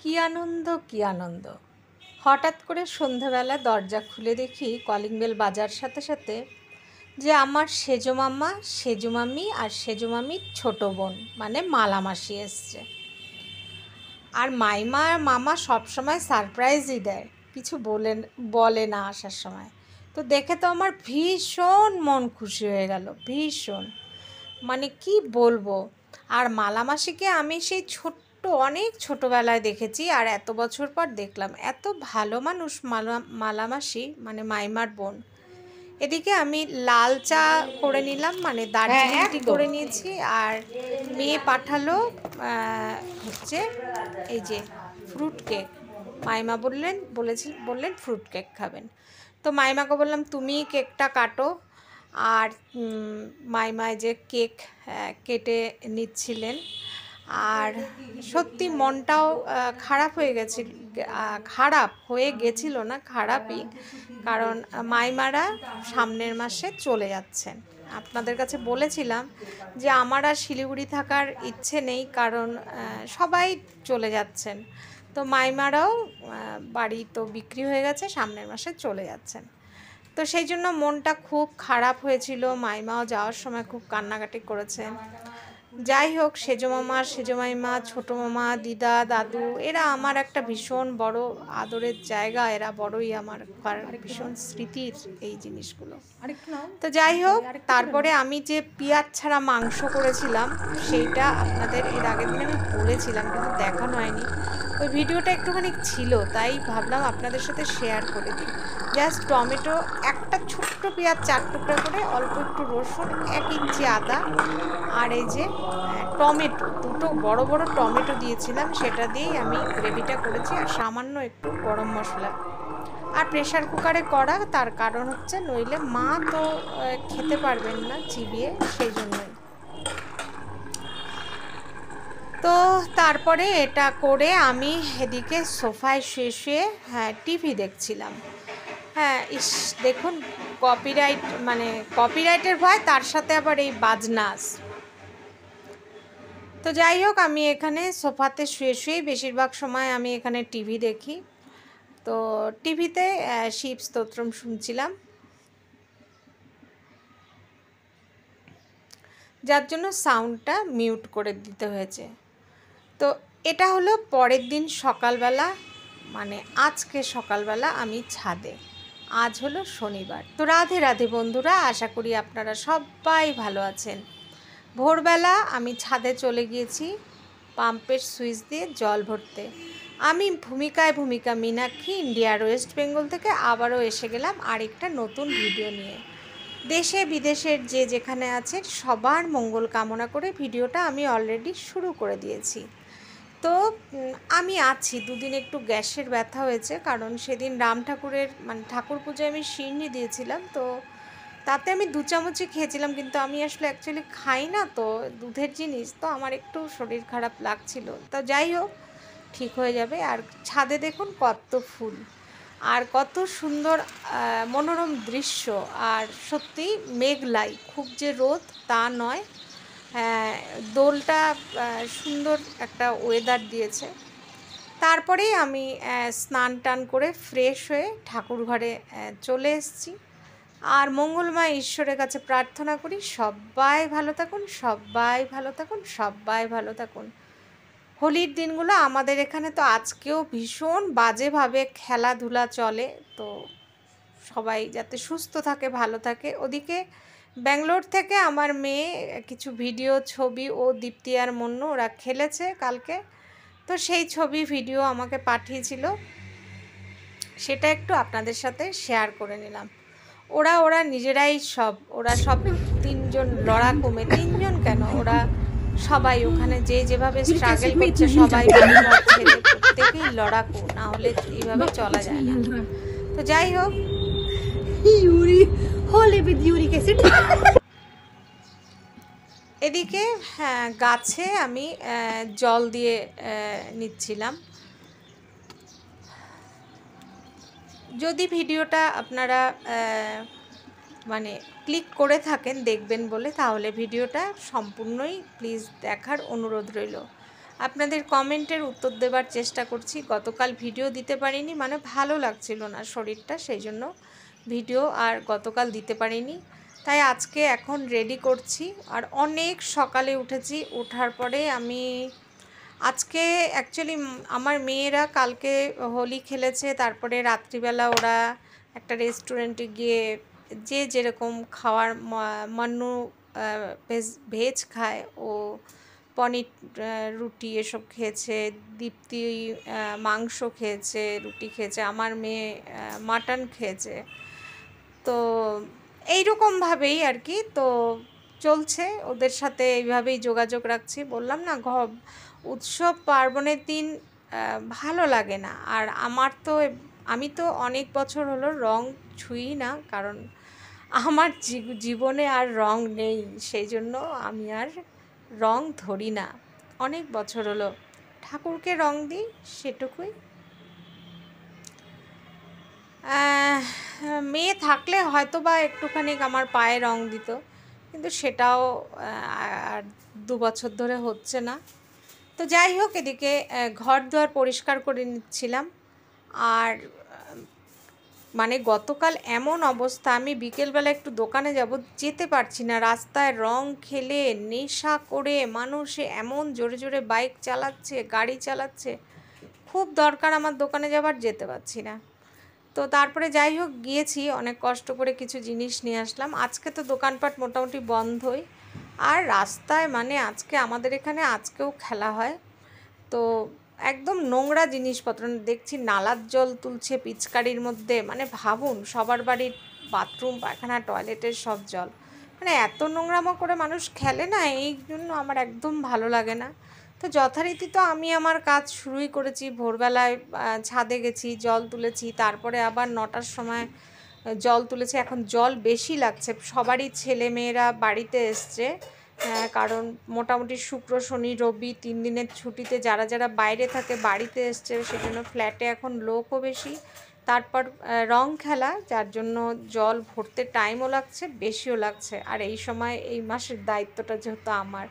কি আনন্দ কি আনন্দ। হঠাৎ করে সন্ধ্যাবেলা দরজা খুলে দেখি কলিং বেল বাজার সাথে সাথে যে আমার সেজো মামা, সেজো মামি আর সেজো মামির ছোটো বোন মানে মালা মাসি এসছে। আর মাইমা আর মামা সবসময় সারপ্রাইজই দেয়, কিছু বলে না আসার সময়। তো দেখে তো আমার ভীষণ মন খুশি হয়ে গেল, ভীষণ, মানে কি বলবো। আর মালা মাসিকে আমি সেই অনেক ছোটোবেলায় দেখেছি, আর এত বছর পর দেখলাম। এত ভালো মানুষ মালা মাসি, মানে মাইমার বোন। এদিকে আমি লাল চা করে নিলাম, মানে দার্জিলিং টি করে নিয়েছি। আর মেয়ে পাঠালো হচ্ছে এই যে ফ্রুট কেক। মাইমা বললেন ফ্রুট কেক খাবেন। তো মাইমাকে বললাম তুমি কেকটা কাটো। আর মাইমায় যে কেক কেটে নিচ্ছিলেন। আর সত্যি মনটাও খারাপ হয়ে গেছিল না, খারাপই। কারণ মাইমারা সামনের মাসে চলে যাচ্ছেন। আপনাদের কাছে বলেছিলাম যে আমার আর শিলিগুড়ি থাকার ইচ্ছে নেই, কারণ সবাই চলে যাচ্ছেন। তো মাইমারাও বাড়ি তো বিক্রি হয়ে গেছে, সামনের মাসে চলে যাচ্ছেন। তো সেই জন্য মনটা খুব খারাপ হয়েছিল। মাইমাও যাওয়ার সময় খুব কান্নাকাটি করেছেন। যাই হোক, সেজো মামা, সেজো মাইমা, ছোটো মামা, দিদা, দাদু, এরা আমার একটা ভীষণ বড় আদরের জায়গা। এরা বড়ই আমার ভীষণ স্মৃতির এই জিনিসগুলো। তো যাই হোক, তারপরে আমি যে পেঁয়াজ ছাড়া মাংস করেছিলাম সেইটা আপনাদের এর আগের দিন আমি বলেছিলাম, কিন্তু দেখানো হয়নি। ওই ভিডিওটা একটুখানি ছিল, তাই ভাবলাম আপনাদের সাথে শেয়ার করে দিই। জাস্ট টমেটো, একটা ছোট্ট পেঁয়াজ 4 টুকরা করে, অল্প একটু রসুন, 1 ইঞ্চি আদা, আর এই যে টমেটো, 2টো বড় বড় টমেটো দিয়েছিলাম, সেটা দিয়েই আমি গ্রেভিটা করেছি। আর সামান্য একটু গরম মশলা। আর প্রেশার কুকারে করা, তার কারণ হচ্ছে নইলে মা তো খেতে পারবেন না চিবিয়ে, সেই জন্যই। তো তারপরে এটা করে আমি এদিকে সোফায় শুয়ে টিভি দেখছিলাম। দেখুন, কপিরাইটের ভয়, তার সাথে আবার এই বাজনাস। তো যাই হোক, আমি এখানে সোফাতে শুয়ে বেশিরভাগ সময় আমি এখানে টিভি দেখি। তো টিভিতে শিব স্তোত্রম শুনছিলাম, যার জন্য সাউন্ডটা মিউট করে দিতে হয়েছে। তো এটা হলো পরের দিন সকালবেলা, মানে আজকে সকালবেলা আমি ছাদে। আজ হলো শনিবার। তো রাধে রাধে বন্ধুরা, আশা করি আপনারা সবাই ভালো আছেন। ভোরবেলা আমি ছাদে চলে গিয়েছি পাম্পের সুইচ দিয়ে জল ভরতে। আমি ভূমিকা মীনাক্ষী, ইন্ডিয়ার ওয়েস্ট বেঙ্গল থেকে আবারও এসে গেলাম আরেকটা নতুন ভিডিও নিয়ে। দেশে বিদেশের যে যেখানে আছে সবার মঙ্গল কামনা করে ভিডিওটা আমি অলরেডি শুরু করে দিয়েছি। তো আমি আছি, 2 দিন একটু গ্যাসের ব্যথা হয়েছে, কারণ সেদিন রাম ঠাকুরের ঠাকুর পুজোয় আমি শিরনি দিয়েছিলাম। তো তাতে আমি 2 চামচই খেয়েছিলাম, কিন্তু আমি আসলে অ্যাকচুয়ালি খাই না তো দুধের জিনিস, তো আমার একটু শরীর খারাপ লাগছিল। তো যাই হোক, ঠিক হয়ে যাবে। আর ছাদে দেখুন কত ফুল, আর কত সুন্দর মনোরম দৃশ্য। আর সত্যি মেঘলাই, খুব যে রোদ তা নয়, দোলটা সুন্দর একটা ওয়েদার দিয়েছে। তারপরেই আমি স্নান টান করে ফ্রেশ হয়ে ঠাকুর ঘরে চলে এসেছি। আর মঙ্গলময় ঈশ্বরের কাছে প্রার্থনা করি সবাই ভালো থাকুন, সবাই ভালো থাকুন, সবাই ভালো থাকুন। হোলির দিনগুলো আমাদের এখানে তো আজকেও ভীষণ বাজেভাবে খেলাধুলা চলে, তো সবাই যাতে সুস্থ থাকে, ভালো থাকে। ওদিকে ব্যাঙ্গালোর থেকে আমার মেয়ে কিছু ভিডিও, ছবি, ও দীপ্তি আর মন্নু ওরা খেলেছে কালকে, তো সেই ছবি ভিডিও আমাকে পাঠিয়েছিল, সেটা একটু আপনাদের সাথে শেয়ার করে নিলাম। ওরা নিজেরাই ওরা সব 3জন লড়াকু মেয়ে, 3জন কেন, ওরা সবাই ওখানে যেভাবে স্ট্রাগল করছে, সবাই প্রত্যেকেই লড়াকু, না হলে এইভাবে চলা যায় না। তো যাই হোক, এদিকে গাছে আমি জল দিয়ে নিচ্ছিলাম। যদি ভিডিওটা আপনারা ক্লিক করে থাকেন দেখবেন বলে, তাহলে ভিডিওটা সম্পূর্ণই প্লিজ দেখার অনুরোধ রইল। আপনাদের কমেন্টের উত্তর দেবার চেষ্টা করছি। গতকাল ভিডিও দিতে পারিনি, মানে ভালো লাগছিল না শরীরটা, সেই জন্য ভিডিও আর গতকাল দিতে পারিনি। তাই আজকে এখন রেডি করছি। আর অনেক সকালে উঠেছি, ওঠার পরে আমি আজকে অ্যাকচুয়ালি আমার মেয়েরা কালকে হোলি খেলেছে, তারপরে রাত্রিবেলা ওরা একটা রেস্টুরেন্টে গিয়ে যে যেরকম খাওয়ার মান্নু ভেজ খায়, ও পনির রুটি এসব খেয়েছে, দীপ্তি মাংস খেয়েছে, রুটি খেয়েছে, আমার মেয়ে মাটন খেয়েছে। তো এইরকমভাবেই আর কি তো চলছে, ওদের সাথে এইভাবেই যোগাযোগ রাখছি। বললাম না, উৎসব পার্বণের দিন ভালো লাগে না। আর আমি তো অনেক বছর হলো রং ছুঁই না, কারণ আমার জীবনে আর রং নেই, সেই জন্য আমি আর রং ধরি না। অনেক বছর হলো ঠাকুরকে রং দিই, সেটুকুই। মেয়ে থাকলে হয়তো বা একটুখানি আমার পায়ে রং দিত, কিন্তু সেটাও আর 2 বছর ধরে হচ্ছে না। তো যাই হোক, এদিকে ঘর দুয়ার পরিষ্কার করে নিচ্ছিলাম। আর মানে গতকাল এমন অবস্থা, আমি বিকেলবেলা একটু দোকানে যাব, যেতে পারছি না। রাস্তায় রং খেলে নেশা করে মানুষে এমন জোরে জোরে বাইক চালাচ্ছে, গাড়ি চালাচ্ছে, খুব দরকার আমার দোকানে যাবার, যেতে পারছি না। তো তারপরে যাই হোক গিয়েছি, অনেক কষ্ট করে কিছু জিনিস নিয়ে আসলাম। আজকে তো দোকানপাট মোটামুটি বন্ধই। আর রাস্তায় মানে আজকে আমাদের এখানে আজকেও খেলা হয়, তো একদম নোংরা জিনিসপত্র দেখছি, নালার জল তুলছে পিচকারির মধ্যে। মানে ভাবুন, সবার বাড়ির বাথরুম, পায়খানা, টয়লেটের সব জল, মানে এত নোংরামো করে মানুষ খেলে না, এই জন্য আমার একদম ভালো লাগে না। তো যথারীতি তো আমি আমার কাজ শুরুই করেছি। ভোরবেলায় ছাদে গেছি, জল তুলেছি, তারপরে আবার 9টার সময় জল তুলেছি। এখন জল বেশি লাগছে, সবারই ছেলে মেয়েরা বাড়িতে এসছে, কারণ মোটামুটি শুক্র শনি রবি 3 দিনের ছুটিতে যারা যারা বাইরে থাকে বাড়িতে এসছে, সেজন্য ফ্ল্যাটে এখন লোকও বেশি। তারপর রং খেলা, যার জন্য জল ভরতে টাইমও লাগছে, বেশিও লাগছে। আর এই সময় এই মাসের দায়িত্বটা যেহেতু আমার,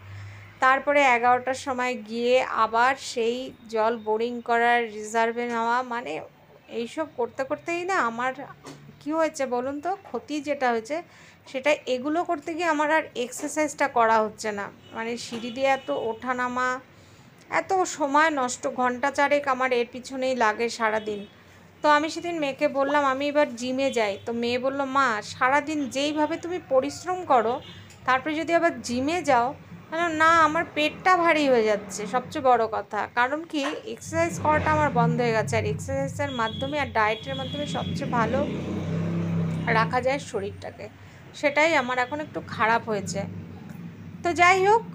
তারপরে 11টার সময় গিয়ে আবার সেই জল বোরিং করার, রিজার্ভে নেওয়া, মানে এইসব করতে করতেই না আমার কি হয়েছে বলুন তো, ক্ষতি যেটা হয়েছে সেটা, এগুলো করতে গিয়ে আমার আর এক্সারসাইজটা করা হচ্ছে না। মানে সিঁড়ি দিয়ে এত ওঠানামা, এত সময় নষ্ট, ঘন্টা চারেক আমার এর পিছনেই লাগে সারাদিন। তো আমি সেদিন মেয়েকে বললাম আমি এবার জিমে যাই। তো মেয়ে বলল, মা সারাদিন যেইভাবে তুমি পরিশ্রম করো, তারপরে যদি আবার জিমে যাও, না আমার পেটটা ভারী হয়ে যাচ্ছে সবচেয়ে বড় কথা। কারণ কি, এক্সারসাইজ করাটা আমার বন্ধ হয়ে গেছে। আর এক্সারসাইজের মাধ্যমে আর ডায়েটের মাধ্যমে সবচেয়ে ভালো রাখা যায় শরীরটাকে, সেটাই আমার এখন একটু খারাপ হয়েছে। তো যাই হোক,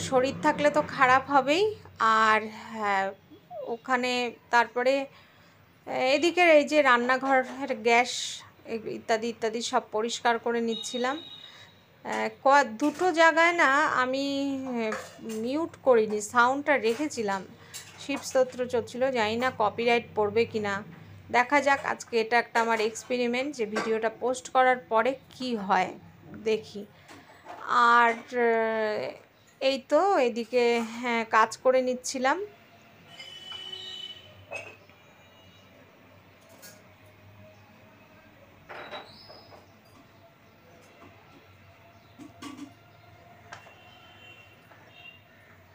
শরীর থাকলে তো খারাপ হবেই। আর হ্যাঁ, ওখানে তারপরে এদিকে এই যে রান্নাঘরের গ্যাস ইত্যাদি ইত্যাদি সব পরিষ্কার করে নিচ্ছিলাম। দুটো জায়গায় না আমি মিউট করিনি, সাউন্ডটা রেখেছিলাম, শিবস্তোত্র চলছিল, জানি না কপিরাইট পড়বে কি না, দেখা যাক। আজকে এটা একটা আমার এক্সপেরিমেন্ট, যে ভিডিওটা পোস্ট করার পরে কি হয় দেখি। আর এই তো এদিকে হ্যাঁ কাজ করে নিচ্ছিলাম।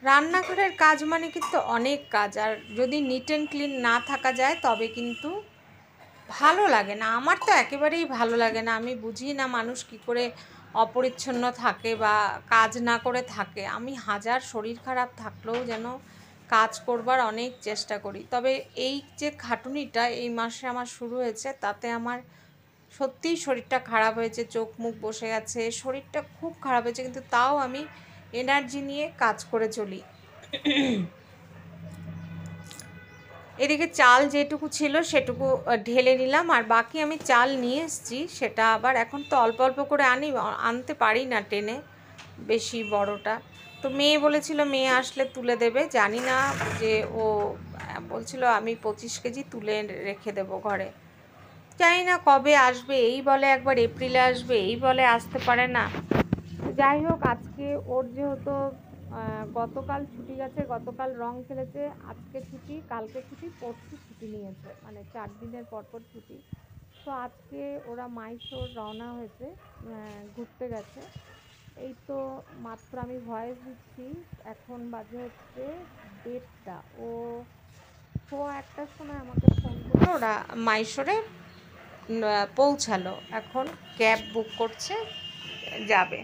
রান্নাঘরের কাজ মানে কিন্তু অনেক কাজ, আর যদি নিট অ্যান্ড ক্লিন না থাকা যায় তবে কিন্তু ভালো লাগে না। আমার তো একেবারেই ভালো লাগে না। আমি বুঝি না মানুষ কি করে অপরিচ্ছন্ন থাকে বা কাজ না করে থাকে। আমি হাজার শরীর খারাপ থাকলেও যেন কাজ করবার অনেক চেষ্টা করি। তবে এই যে খাটুনিটা এই মাসে আমার শুরু হয়েছে, তাতে আমার সত্যিই শরীরটা খারাপ হয়েছে, চোখ মুখ বসে গেছে, শরীরটা খুব খারাপ হয়েছে, কিন্তু তাও আমি এনার্জি নিয়ে কাজ করে চলি। এদিকে চাল যেটুকু ছিল সেটুকু ঢেলে নিলাম, আর বাকি আমি চাল নিয়ে এসেছি, সেটা আবার এখন তো অল্প অল্প করে আনতে পারি না টেনে বেশি বড়টা। তো মেয়ে বলেছিল মেয়ে আসলে তুলে দেবে, জানি না যে ও বলছিল আমি 25 কেজি তুলে রেখে দেবো ঘরে, জানি না কবে আসবে। এই বলে একবার এপ্রিলে আসবে, এই বলে আসতে পারে না। যাই হোক, আজকে ওর যেহেতু গতকাল ছুটি গেছে, গতকাল রং খেলেছে, আজকে ছুটি, কালকে ছুটি, পরশু ছুটি নিয়েছে, মানে 4 দিনের পর পর ছুটি। তো আজকে ওরা মাইশোর রওনা হয়েছে, ঘুরতে গেছে। এই তো মাত্র আমি ভয়েস দিচ্ছি, এখন বাজে হচ্ছে 1:30। ও 1টার সময় আমাকে ফোন করলো, ওরা মাইশোরে পৌঁছালো, এখন ক্যাব বুক করছে, যাবে।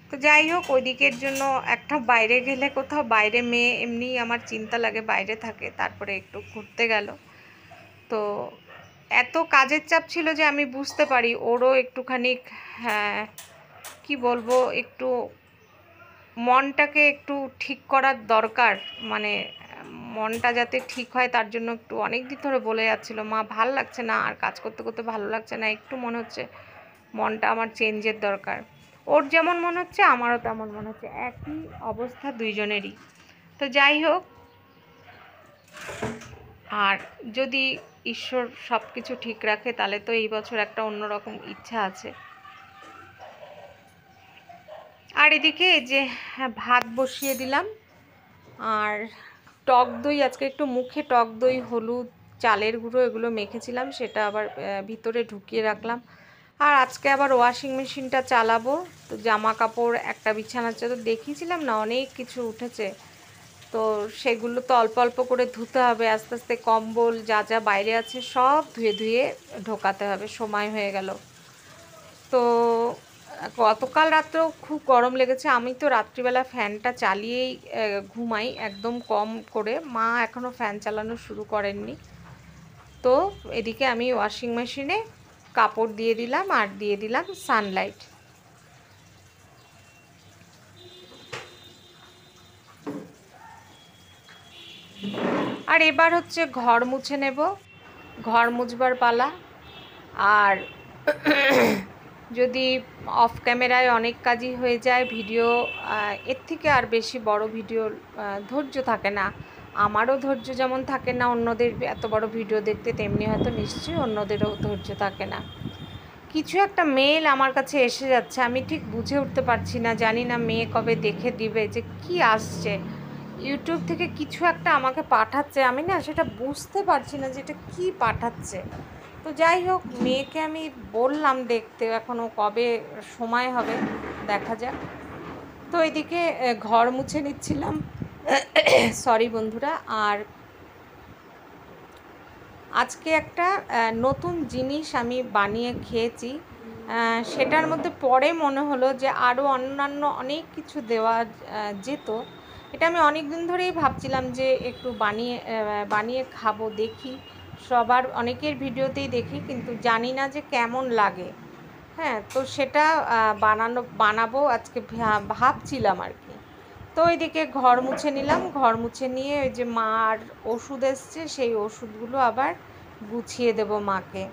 তো যাই হোক, ওই দিকের জন্য একটা বাইরে গেলে, কোথাও বাইরে মেয়ে এমনি আমার চিন্তা লাগে, বাইরে থাকে, তারপরে একটু ঘুরতে গেল। তো এত কাজের চাপ ছিল যে আমি বুঝতে পারি ওরও একটুখানি, হ্যাঁ কি বলবো, একটু মনটাকে একটু ঠিক করার দরকার, মানে মনটা যাতে ঠিক হয় তার জন্য একটু অনেক দিন ধরে বলে যাচ্ছিলো, মা ভাল লাগছে না, আর কাজ করতে করতে ভালো লাগছে না, একটু মনে হচ্ছে মনটা আমার চেঞ্জের দরকার। ওর যেমন মনে হচ্ছে আমারও তেমন মনে হচ্ছে, একই অবস্থা দুইজনেরই। তো যাই হোক, আর যদি ঈশ্বর সব কিছু ঠিক রাখে তাহলে তো এই বছর একটা অন্যরকম ইচ্ছা আছে। আর এদিকে এই যে ভাত বসিয়ে দিলাম, আর টক দই, আজকে একটু মুখে টক দই, হলুদ, চালের গুঁড়ো এগুলো মেখেছিলাম, সেটা আবার ভিতরে ঢুকিয়ে রাখলাম। আর আজকে আবার ওয়াশিং মেশিনটা চালাবো। তো জামা কাপড়, একটা বিছানার চাদর দেখিয়েছিলাম না, অনেক কিছু উঠেছে, তো সেগুলো তো অল্প অল্প করে ধুতে হবে, আস্তে আস্তে কম্বল যা যা বাইরে আছে সব ধুয়ে ধুয়ে ঢোকাতে হবে, সময় হয়ে গেল। তো গতকাল রাত্রেও খুব গরম লেগেছে, আমি তো রাত্রিবেলা ফ্যানটা চালিয়েই ঘুমাই একদম কম করে, মা এখনও ফ্যান চালানো শুরু করেননি। তো এদিকে আমি ওয়াশিং মেশিনে কাপড় দিয়ে দিলাম, আর দিয়ে দিলাম সানলাইট। আর এবার হচ্ছে ঘর মুছে নেব, ঘর মুছবার পালা। আর যদি অফ ক্যামেরায় অনেক কাজই হয়ে যায়, ভিডিও এর থেকে আর বেশি বড় ভিডিও ধৈর্য থাকে না, আমারও ধৈর্য যেমন থাকে না অন্যদের এত বড় ভিডিও দেখতে, তেমনি হয়তো নিশ্চয়ই অন্যদেরও ধৈর্য থাকে না। কিছু একটা মেল আমার কাছে এসে যাচ্ছে, আমি ঠিক বুঝে উঠতে পারছি না, জানি না মেয়ে কবে দেখে দিবে যে কি আসছে। ইউটিউব থেকে কিছু একটা আমাকে পাঠাচ্ছে, আমি না সেটা বুঝতে পারছি না যে এটা কী পাঠাচ্ছে। তো যাই হোক, মেয়েকে আমি বললাম দেখতে, এখনও কবে সময় হবে দেখা যাক। তো এদিকে ঘর মুছে নিচ্ছিলাম, সরি বন্ধুরা। আর আজকে একটা নতুন জিনিস আমি বানিয়ে খেয়েছি, সেটার মধ্যে পরে মনে হলো যে আরও অন্যান্য অনেক কিছু দেওয়া যেত। এটা আমি অনেক দিন ধরেই ভাবছিলাম যে একটু বানিয়ে খাবো, দেখি, সবার অনেকের ভিডিওতেই দেখি, কিন্তু জানি না যে কেমন লাগে। হ্যাঁ, তো সেটা বানাবো আজকে ভাবছিলাম আর কি। তো ওইদিকে ঘর মুছে নিলাম, ঘর মুছে নিয়ে ওই যে মার ওষুধ এসছে, সেই ওষুধগুলো আবার গুছিয়ে দেব মাকে।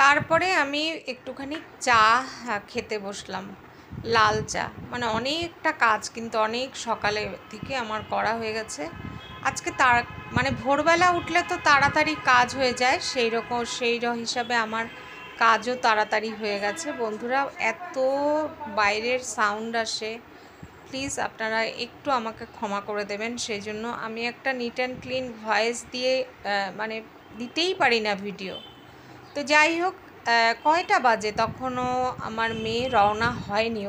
তারপরে আমি একটুখানি চা খেতে বসলাম, লাল চা। মানে অনেকটা কাজ কিন্তু অনেক সকালে থেকে আমার করা হয়ে গেছে আজকে। মানে ভোরবেলা উঠলে তো তাড়াতাড়ি কাজ হয়ে যায়, সেই হিসাবে আমার কাজও তাড়াতাড়ি হয়ে গেছে। বন্ধুরা, এত বাইরের সাউন্ড আসে, প্লিজ আপনারা একটু আমাকে ক্ষমা করে দেবেন। সেই জন্য আমি একটা নিট অ্যান্ড ক্লিন ভয়েস দিয়ে মানে দিতেই পারি না ভিডিও। তো যাই হোক, কয়টা বাজে তখনও আমার মেয়ে রওনা হয়নি,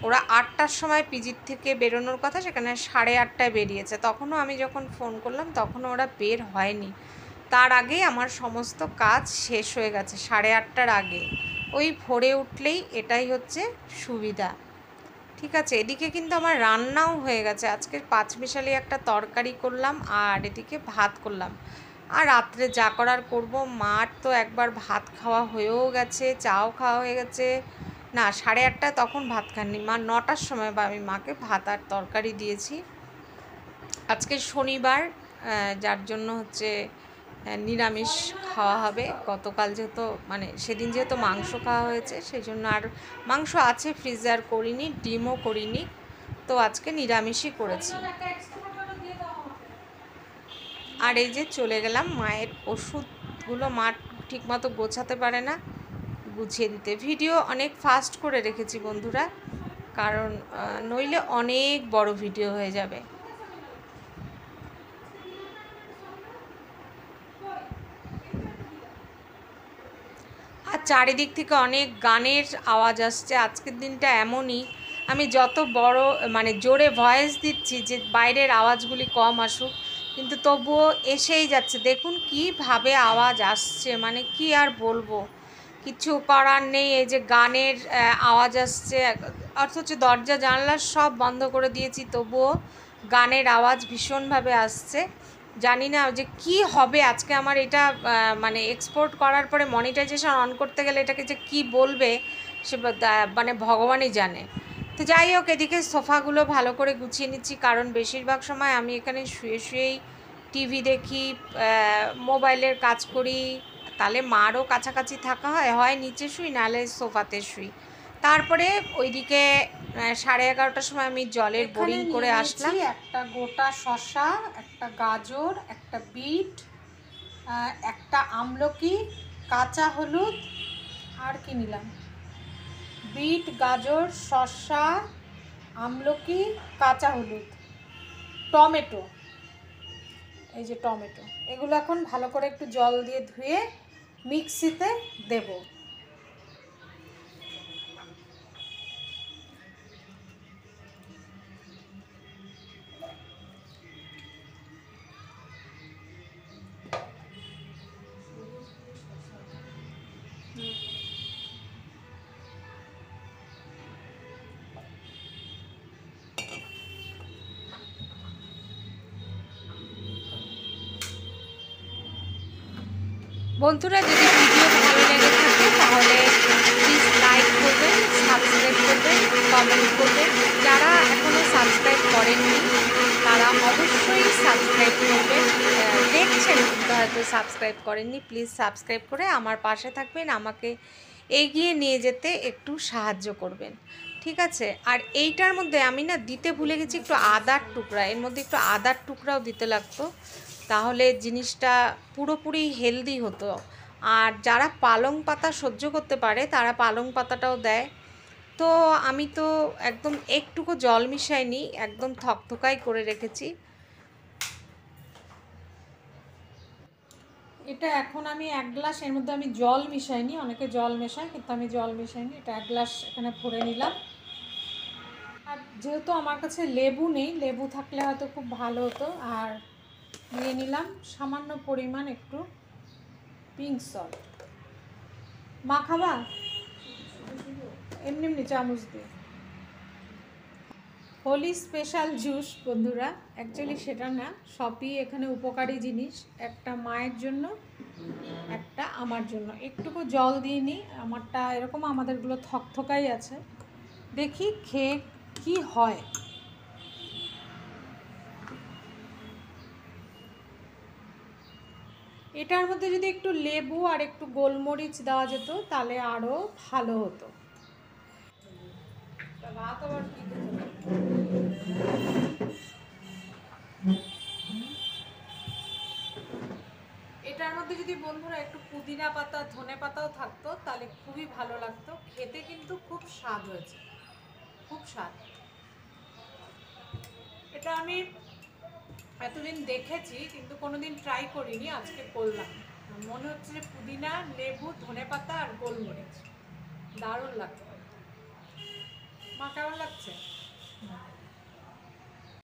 ওরা 8টার সময় পিজির থেকে বেরোনোর কথা, সেখানে 8:30টায় বেরিয়েছে। তখনও আমি যখন ফোন করলাম তখনও ওরা বের হয়নি, তার আগেই আমার সমস্ত কাজ শেষ হয়ে গেছে, 8:30টার আগে। ওই ভোরে উঠলেই এটাই হচ্ছে সুবিধা। ঠিক আছে, এদিকে কিন্তু আমার রান্নাও হয়ে গেছে, আজকে 5 মিশালি একটা তরকারি করলাম, আর এদিকে ভাত করলাম। আর রাত্রে যা করার করব। মার তো একবার ভাত খাওয়া হয়েও গেছে, চাও খাওয়া হয়ে গেছে। না, 8:30টায় তখন ভাত খাননি মা, 9টার সময় বা আমি মাকে ভাত আর তরকারি দিয়েছি। আজকে শনিবার, যার জন্য হচ্ছে নিরামিষ খাওয়া হবে। গতকাল যেহেতু মানে সেদিন যেহেতু মাংস খাওয়া হয়েছে, সেই জন্য আর মাংস আছে ফ্রিজে, আর করিনি, ডিমও করিনি। তো আজকে নিরামিষই করেছি। আর এই যে চলে গেলাম মায়ের ওষুধগুলো মা ঠিকমতো গোছাতে পারে না, গুছিয়ে দিতে। ভিডিও অনেক ফাস্ট করে রেখেছি বন্ধুরা, কারণ নইলে অনেক বড় ভিডিও হয়ে যাবে। আর চারিদিক থেকে অনেক গানের আওয়াজ আসছে। আজকের দিনটা এমনই, আমি যত বড় মানে জোরে ভয়েস দিচ্ছি যে বাইরের আওয়াজগুলি কম আসুক, কিন্তু তবুও এসেই যাচ্ছে। দেখুন কীভাবে আওয়াজ আসছে, মানে কি আর বলবো, কিছু করার নেই। এই যে গানের আওয়াজ আসছে, অথচ দরজা জানলা সব বন্ধ করে দিয়েছি, তবুও গানের আওয়াজ ভীষণভাবে আসছে। জানি না যে কি হবে আজকে আমার এটা, মানে এক্সপোর্ট করার পরে মনিটাইজেশন অন করতে গেলে এটাকে যে কি বলবে সে মানে ভগবানই জানে। তো যাই হোক, এদিকে সোফাগুলো ভালো করে গুছিয়ে নিচ্ছি, কারণ বেশিরভাগ সময় আমি এখানে শুয়ে শুয়েই টিভি দেখি, মোবাইলের কাজ করি। তাহলে মারও কাছাকাছি থাকা হয় নিচে শুই, নাহলে সোফাতে শুই। তারপরে ওইদিকে 11:30টার সময় আমি জলের বোরিং করে আসলাম। একটা গোটা শসা, একটা গাজর, একটা বিট, একটা আমলকি, কাঁচা হলুদ, আর কি নিলাম, বিট, গাজর, শসা, আমলকি, কাঁচা হলুদ, টমেটো, এই যে টমেটো, এগুলো এখন ভালো করে একটু জল দিয়ে ধুয়ে মিক্সিতে দেব। বন্ধুরা, যদি ভিডিও ভালো লেগে থাকে তাহলে প্লিজ লাইক করবেন, সাবস্ক্রাইব করবেন, কমেন্ট করবেন। যারা এখনও সাবস্ক্রাইব করেননি তারা অবশ্যই সাবস্ক্রাইব করবেন। দেখছেন কিন্তু হয়তো সাবস্ক্রাইব করেননি, প্লিজ সাবস্ক্রাইব করে আমার পাশে থাকবেন, আমাকে এগিয়ে নিয়ে যেতে একটু সাহায্য করবেন, ঠিক আছে? আর এইটার মধ্যে আমি না দিতে ভুলে গেছি একটু আদার টুকরা, এর মধ্যে একটু আদার টুকরাও দিতে লাগতো, তাহলে জিনিসটা পুরোপুরি হেলদি হতো। আর যারা পালং পাতা সহ্য করতে পারে তারা পালং পাতাটাও দেয়। তো আমি তো একদম একটুকু জল মিশাইনি, একদম থকথকাই করে রেখেছি। এটা এখন আমি 1 গ্লাস, এর মধ্যে আমি জল মিশাইনি, অনেকে জল মেশায় কিন্তু আমি জল মিশাইনি। এটা 1 গ্লাস এখানে ভরে নিলাম। আর যেহেতু আমার কাছে লেবু নেই, লেবু থাকলে হয়তো খুব ভালো হতো। আর দিয়ে নিলাম সামান্য পরিমাণ একটু পিঙ্ক সল্ট। মা খাবা? এমনি এমনি চামচ দিয়ে। হোলি স্পেশাল জুস বন্ধুরা, অ্যাকচুয়ালি সেটা না, সবই এখানে উপকারী জিনিস, একটা মায়ের জন্য, একটা আমার জন্য। একটুকু জল দিয়ে নিই, আমারটা এরকম, আমাদেরগুলো থকথকাই আছে, দেখি খেয়ে কি হয়। এটার মধ্যে যদি একটু লেবু আর একটু গোলমরিচ দেওয়া যেত তাহলে আরও ভালো হতো। ভাত আবার কি এটার মধ্যে যদি বন্ধুরা একটু পুদিনা পাতা, ধনে পাতাও থাকতো তাহলে খুবই ভালো লাগতো খেতে, কিন্তু খুব স্বাদ হয়েছে, খুব স্বাদ। এটা আমি এতদিন দেখেছি কিন্তু কোনোদিন ট্রাই করিনি, আজকে করলাম। মনে হচ্ছে যে পুদিনা, লেবু, ধনে পাতা আর গোলমরিচ, দারুণ লাগতো। মা কেমন লাগছে?